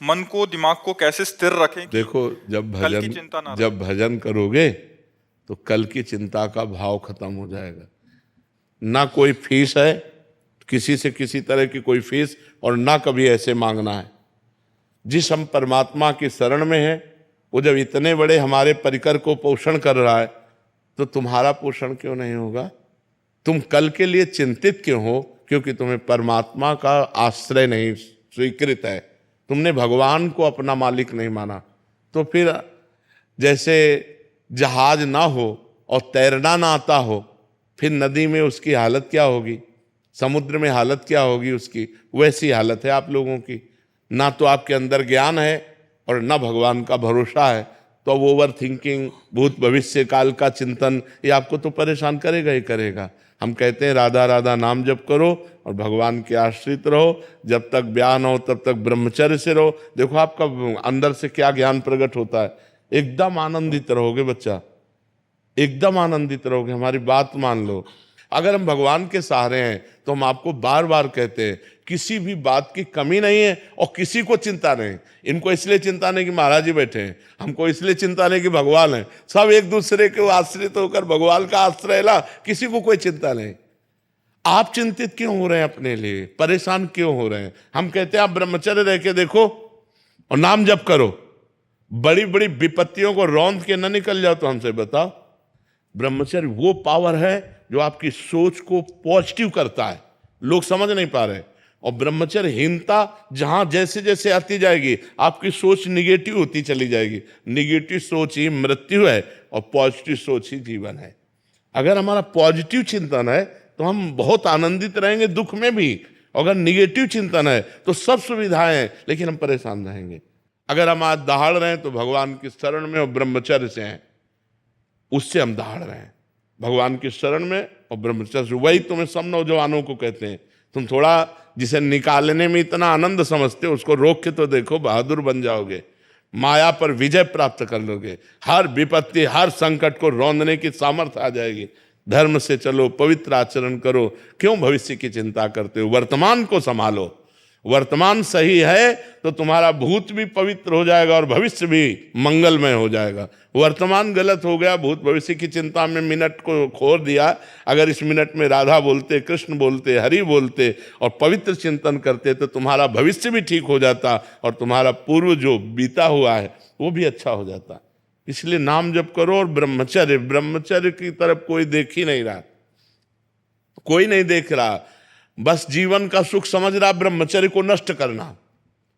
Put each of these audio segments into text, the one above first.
मन को, दिमाग को कैसे स्थिर रखें कि देखो, कल की चिंता ना रहे। जब भजन करोगे तो कल की चिंता का भाव खत्म हो जाएगा। ना कोई फीस है, किसी से किसी तरह की कोई फीस, और ना कभी ऐसे मांगना है। जिस हम परमात्मा की शरण में है, वो जब इतने बड़े हमारे परिकर को पोषण कर रहा है, तो तुम्हारा पोषण क्यों नहीं होगा? तुम कल के लिए चिंतित क्यों हो? क्योंकि तुम्हें परमात्मा का आश्रय नहीं स्वीकृत है, तुमने भगवान को अपना मालिक नहीं माना। तो फिर जैसे जहाज ना हो और तैरना ना आता हो, फिर नदी में उसकी हालत क्या होगी, समुद्र में हालत क्या होगी उसकी, वैसी हालत है आप लोगों की। ना तो आपके अंदर ज्ञान है और ना भगवान का भरोसा है, तो अब ओवर थिंकिंग, भूत भविष्य काल का चिंतन, ये आपको तो परेशान करेगा ही करेगा। हम कहते हैं राधा राधा नाम जप करो और भगवान के आश्रित रहो, जब तक ब्याह न हो तब तक ब्रह्मचर्य से रहो। देखो आपका अंदर से क्या ज्ञान प्रकट होता है, एकदम आनंदित रहोगे बच्चा, एकदम आनंदित रहोगे। हमारी बात मान लो, अगर हम भगवान के सहारे हैं तो हम आपको बार बार कहते हैं किसी भी बात की कमी नहीं है और किसी को चिंता नहीं। इनको इसलिए चिंता नहीं कि महाराज जी बैठे हैं, हमको इसलिए चिंता नहीं कि भगवान है। सब एक दूसरे के आश्रित होकर भगवान का आश्रय ला, किसी को कोई चिंता नहीं। आप चिंतित क्यों हो रहे हैं अपने लिए, परेशान क्यों हो रहे हैं? हम कहते हैं आप ब्रह्मचर्य रह के देखो और नाम जप करो, बड़ी बड़ी विपत्तियों को रौंद के न निकल जाओ। तो हमसे बताओ, ब्रह्मचर्य वो पावर है जो आपकी सोच को पॉजिटिव करता है, लोग समझ नहीं पा रहे। और ब्रह्मचर्यहीनता जहां जैसे जैसे आती जाएगी, आपकी सोच निगेटिव होती चली जाएगी। निगेटिव सोच ही मृत्यु है और पॉजिटिव सोच ही जीवन है। अगर हमारा पॉजिटिव चिंतन है तो हम बहुत आनंदित रहेंगे दुख में भी। अगर निगेटिव चिंतन है तो सब सुविधाएं हैं लेकिन हम परेशान रहेंगे। अगर हम आज दहाड़ रहे हैं तो भगवान की शरण में और ब्रह्मचर्य से हैं, उससे हम दहाड़ रहे हैं, भगवान की शरण में और ब्रह्मचर्य से। वही तुम्हें सब नौजवानों को कहते हैं, तुम थोड़ा जिसे निकालने में इतना आनंद समझते हो उसको रोक के तो देखो, बहादुर बन जाओगे, माया पर विजय प्राप्त कर लोगे, हर विपत्ति हर संकट को रौंदने की सामर्थ्य आ जाएगी। धर्म से चलो, पवित्र आचरण करो, क्यों भविष्य की चिंता करते हो? वर्तमान को संभालो। वर्तमान सही है तो तुम्हारा भूत भी पवित्र हो जाएगा और भविष्य भी मंगलमय हो जाएगा। वर्तमान गलत हो गया, भूत भविष्य की चिंता में मिनट को खो दिया। अगर इस मिनट में राधा बोलते, कृष्ण बोलते, हरि बोलते और पवित्र चिंतन करते तो तुम्हारा भविष्य भी ठीक हो जाता और तुम्हारा पूर्व जो बीता हुआ है वो भी अच्छा हो जाता। इसलिए नाम जप करो और ब्रह्मचर्य, ब्रह्मचर्य की तरफ कोई देख ही नहीं रहा, कोई नहीं देख रहा, बस जीवन का सुख समझ रहा ब्रह्मचर्य को नष्ट करना।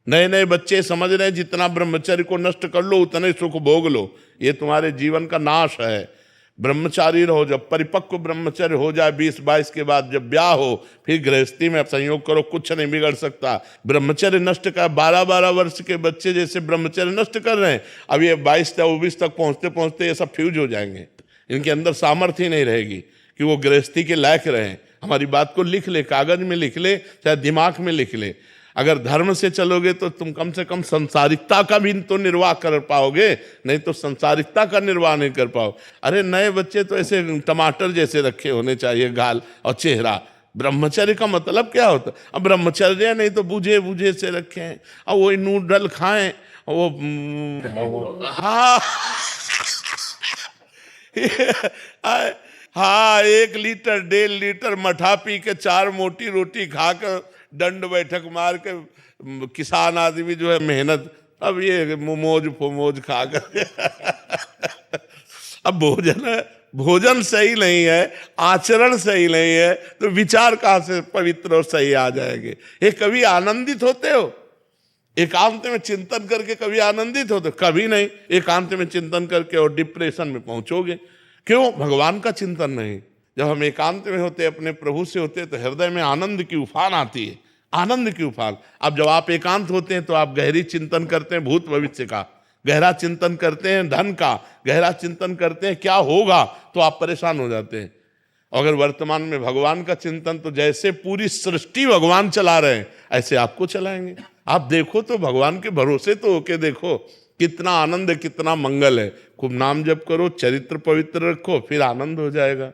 नए नए बच्चे समझ रहे हैं जितना ब्रह्मचर्य को नष्ट कर लो उतने सुख भोग लो, ये तुम्हारे जीवन का नाश है। ब्रह्मचारी रहो, जब परिपक्व ब्रह्मचर्य हो जाए 20-22 के बाद, जब ब्याह हो, फिर गृहस्थी में संयोग करो, कुछ नहीं बिगड़ सकता। ब्रह्मचर्य नष्ट कर 12-12 वर्ष के बच्चे जैसे ब्रह्मचर्य नष्ट कर रहे हैं, अब ये 22-24 तक पहुंचते पहुंचते ये सब फ्यूज हो जाएंगे। इनके अंदर सामर्थ्य ही नहीं रहेगी कि वो गृहस्थी के लायक रहें। हमारी बात को लिख ले, कागज में लिख ले, चाहे दिमाग में लिख ले। अगर धर्म से चलोगे तो तुम कम से कम संसारिकता का भी तो निर्वाह कर पाओगे, नहीं तो संसारिकता का निर्वाह नहीं कर पाओ। अरे नए बच्चे तो ऐसे टमाटर जैसे रखे होने चाहिए गाल और चेहरा। ब्रह्मचर्य का मतलब क्या होता? अब ब्रह्मचर्य नहीं तो बूझे बूझे से रखे हैं, अब वो नूडल खाएं, वो हाँ हाँ 1 लीटर 1.5 लीटर मठा पी के 4 मोटी रोटी खाकर दंड बैठक मार के किसान आदमी जो है मेहनत, अब ये मोमोज फोमोज खाकर अब भोजन सही नहीं है, आचरण सही नहीं है, तो विचार कहाँ से पवित्र और सही आ जाएंगे? ये कभी आनंदित होते हो? एकांत में चिंतन करके कभी आनंदित होते? कभी नहीं। एकांत में चिंतन करके और डिप्रेशन में पहुंचोगे। क्यों? भगवान का चिंतन नहीं। जब हम एकांत में होते, अपने प्रभु से होते, तो हृदय में आनंद की उफान आती है, आनंद की उफान। अब जब आप एकांत होते हैं तो आप गहरी चिंतन करते हैं भूत भविष्य का, गहरा चिंतन करते हैं धन का, गहरा चिंतन करते हैं क्या होगा, तो आप परेशान हो जाते हैं। अगर वर्तमान में भगवान का चिंतन, तो जैसे पूरी सृष्टि भगवान चला रहे हैं ऐसे आपको चलाएंगे। आप देखो तो भगवान के भरोसे तो होके देखो, कितना आनंद है, कितना मंगल है। खूब नाम जप करो, चरित्र पवित्र रखो, फिर आनंद हो जाएगा।